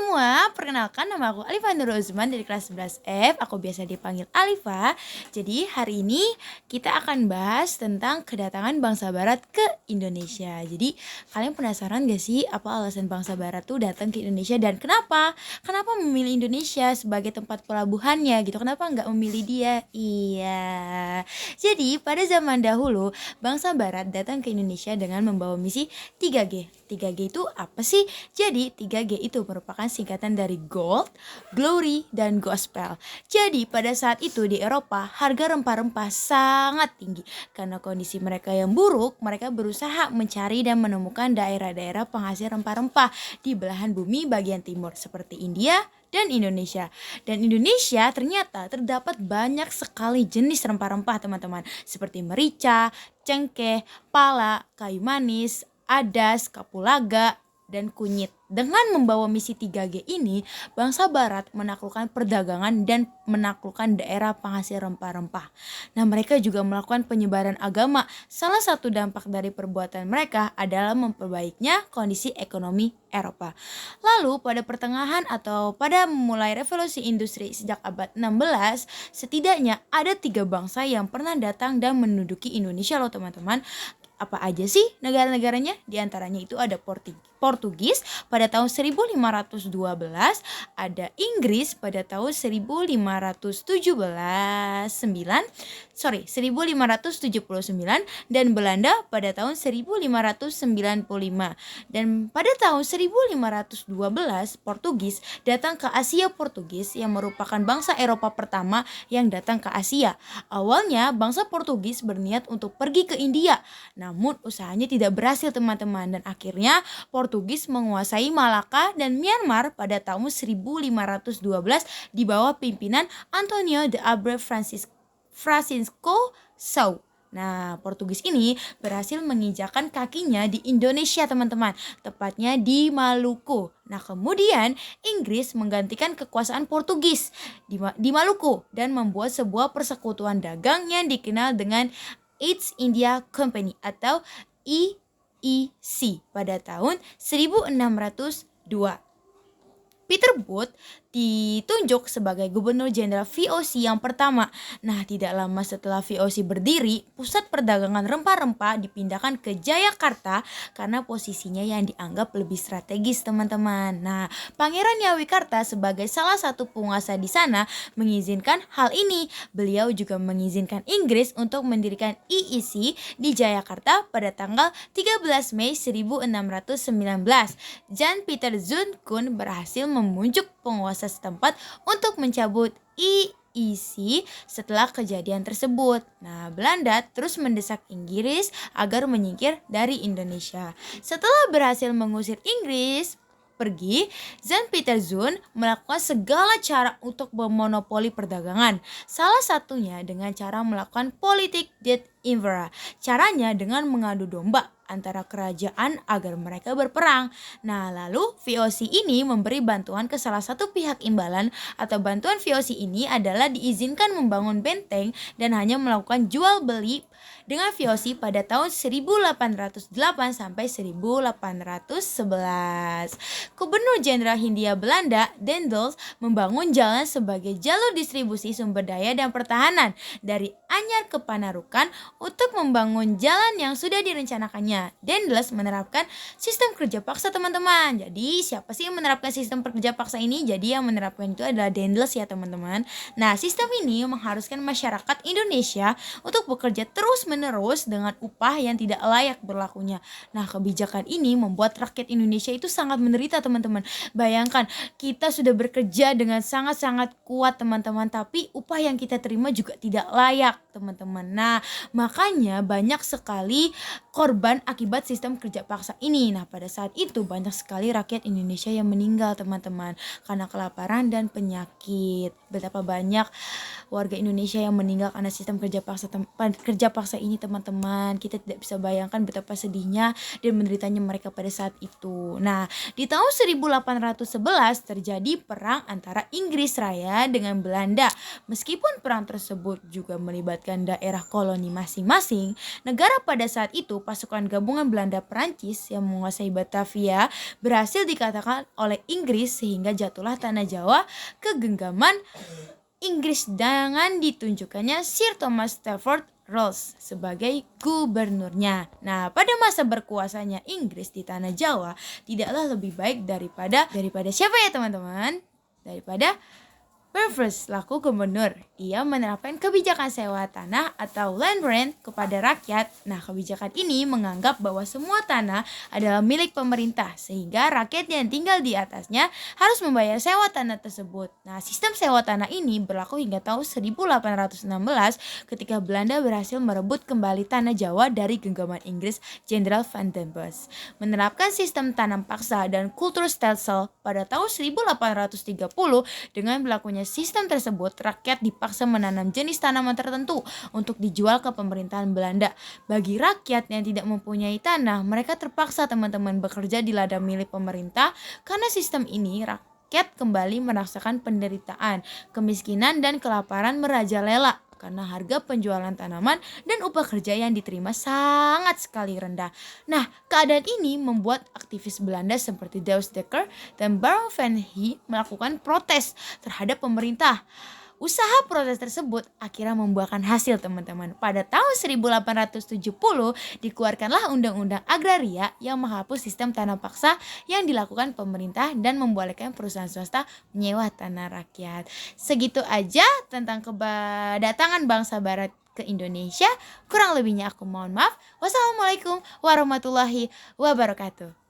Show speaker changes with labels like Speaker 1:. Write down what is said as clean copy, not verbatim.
Speaker 1: semua, perkenalkan nama aku Alifa Nurul Uzman dari kelas 11F. Aku biasa dipanggil Alifa. Jadi hari ini kita akan bahas tentang kedatangan bangsa barat ke Indonesia. Jadi kalian penasaran gak sih apa alasan bangsa barat tuh datang ke Indonesia dan kenapa? Kenapa memilih Indonesia sebagai tempat pelabuhannya gitu? Kenapa nggak memilih dia? Iya. Jadi pada zaman dahulu bangsa barat datang ke Indonesia dengan membawa misi 3G. 3G itu apa sih? Jadi 3G itu merupakan singkatan dari Gold, Glory, dan Gospel. Jadi pada saat itu di Eropa harga rempah-rempah sangat tinggi. Karena kondisi mereka yang buruk, mereka berusaha mencari dan menemukan daerah-daerah penghasil rempah-rempah di belahan bumi bagian timur seperti India dan Indonesia. Dan Indonesia ternyata terdapat banyak sekali jenis rempah-rempah teman-teman. Seperti merica, cengkeh, pala, kayu manis, adas, kapulaga, dan kunyit. Dengan membawa misi 3G ini, bangsa barat menaklukkan perdagangan dan menaklukkan daerah penghasil rempah-rempah. Nah, mereka juga melakukan penyebaran agama. Salah satu dampak dari perbuatan mereka adalah memperbaiknya kondisi ekonomi Eropa. Lalu pada pertengahan atau pada mulai revolusi industri sejak abad 16, setidaknya ada 3 bangsa yang pernah datang dan menduduki Indonesia loh teman-teman. Apa aja sih negara-negaranya? Di antaranya itu ada Portugis pada tahun 1512, ada Inggris pada tahun 1579 dan Belanda pada tahun 1595. Dan pada tahun 1512 Portugis datang ke Asia Portugis yang merupakan bangsa Eropa pertama yang datang ke Asia. Awalnya bangsa Portugis berniat untuk pergi ke India. Namun usahanya tidak berhasil teman-teman dan akhirnya Portugis menguasai Malaka dan Myanmar pada tahun 1512 di bawah pimpinan Antonio de Abreu Francisco Sao. Nah, Portugis ini berhasil menginjakan kakinya di Indonesia teman-teman, tepatnya di Maluku. Nah, kemudian Inggris menggantikan kekuasaan Portugis di Maluku dan membuat sebuah persekutuan dagang yang dikenal dengan East India Company atau EEC pada tahun 1602. Peter Booth ditunjuk sebagai gubernur jenderal VOC yang pertama. Nah, tidak lama setelah VOC berdiri, pusat perdagangan rempah-rempah dipindahkan ke Jayakarta karena posisinya yang dianggap lebih strategis, teman-teman. Nah, Pangeran Yawikarta sebagai salah satu penguasa di sana mengizinkan hal ini. Beliau juga mengizinkan Inggris untuk mendirikan EEC di Jayakarta pada tanggal 13 Mei 1619. Jan Peter Zoon berhasil memujuk penguasa setempat untuk mencabut EEC setelah kejadian tersebut. Nah, Belanda terus mendesak Inggris agar menyingkir dari Indonesia. Setelah berhasil mengusir Inggris pergi, Jan Peter Zoon melakukan segala cara untuk memonopoli perdagangan. Salah satunya dengan cara melakukan politik dead invera. Caranya dengan mengadu domba antara kerajaan agar mereka berperang. Nah, lalu VOC ini memberi bantuan ke salah satu pihak imbalan atau bantuan VOC ini adalah diizinkan membangun benteng dan hanya melakukan jual beli dengan VOC pada tahun 1808 sampai 1811. Gubernur Jenderal Hindia Belanda, Daendels, membangun jalan sebagai jalur distribusi sumber daya dan pertahanan dari Anyar ke Panarukan untuk membangun jalan yang sudah direncanakannya. Daendels menerapkan sistem kerja paksa, teman-teman. Jadi siapa sih yang menerapkan sistem kerja paksa ini? Jadi yang menerapkan itu adalah Daendels ya teman-teman. Nah, sistem ini mengharuskan masyarakat Indonesia untuk bekerja terus-menerus dengan upah yang tidak layak berlakunya. Nah, kebijakan ini membuat rakyat Indonesia itu sangat menderita, teman-teman. Bayangkan, kita sudah bekerja dengan sangat-sangat kuat, teman-teman, tapi upah yang kita terima juga tidak layak, teman-teman. Nah, makanya banyak sekali korban akibat sistem kerja paksa ini. Nah, pada saat itu banyak sekali rakyat Indonesia yang meninggal, teman-teman, karena kelaparan dan penyakit. Betapa banyak warga Indonesia yang meninggal karena sistem kerja paksa ini, teman-teman. Kita tidak bisa bayangkan betapa sedihnya dan menderitanya mereka pada saat itu. Nah, di tahun 1811 terjadi perang antara Inggris Raya dengan Belanda. Meskipun perang tersebut juga melibatkan daerah koloni masing-masing, negara pada saat itu pasukan pergabungan Belanda-Perancis yang menguasai Batavia berhasil dikatakan oleh Inggris sehingga jatuhlah tanah Jawa ke genggaman Inggris dengan ditunjukkannya Sir Thomas Stafford Rolls sebagai gubernurnya. Nah, pada masa berkuasanya Inggris di tanah Jawa tidaklah lebih baik daripada siapa ya teman-teman? Daripada Beveridge laku gubernur. Ia menerapkan kebijakan sewa tanah atau land rent kepada rakyat. Nah, kebijakan ini menganggap bahwa semua tanah adalah milik pemerintah sehingga rakyat yang tinggal di atasnya harus membayar sewa tanah tersebut. Nah, sistem sewa tanah ini berlaku hingga tahun 1816 ketika Belanda berhasil merebut kembali tanah Jawa dari genggaman Inggris Jenderal Van den Bosch. Menerapkan sistem tanam paksa dan kultur stelsel pada tahun 1830 dengan berlakunya sistem tersebut, rakyat dipaksa menanam jenis tanaman tertentu untuk dijual ke pemerintahan Belanda. Bagi rakyat yang tidak mempunyai tanah, mereka terpaksa teman-teman bekerja di ladang milik pemerintah. Karena sistem ini, rakyat kembali merasakan penderitaan, kemiskinan, dan kelaparan merajalela karena harga penjualan tanaman dan upah kerja yang diterima sangat sekali rendah. Nah, keadaan ini membuat aktivis Belanda seperti Douwe Dekker dan Baron van Hees melakukan protes terhadap pemerintah. Usaha protes tersebut akhirnya membuahkan hasil teman-teman. Pada tahun 1870 dikeluarkanlah Undang-Undang Agraria yang menghapus sistem tanah paksa yang dilakukan pemerintah dan membolehkan perusahaan swasta menyewa tanah rakyat. Segitu aja tentang kedatangan bangsa Barat ke Indonesia. Kurang lebihnya aku mohon maaf. Wassalamualaikum warahmatullahi wabarakatuh.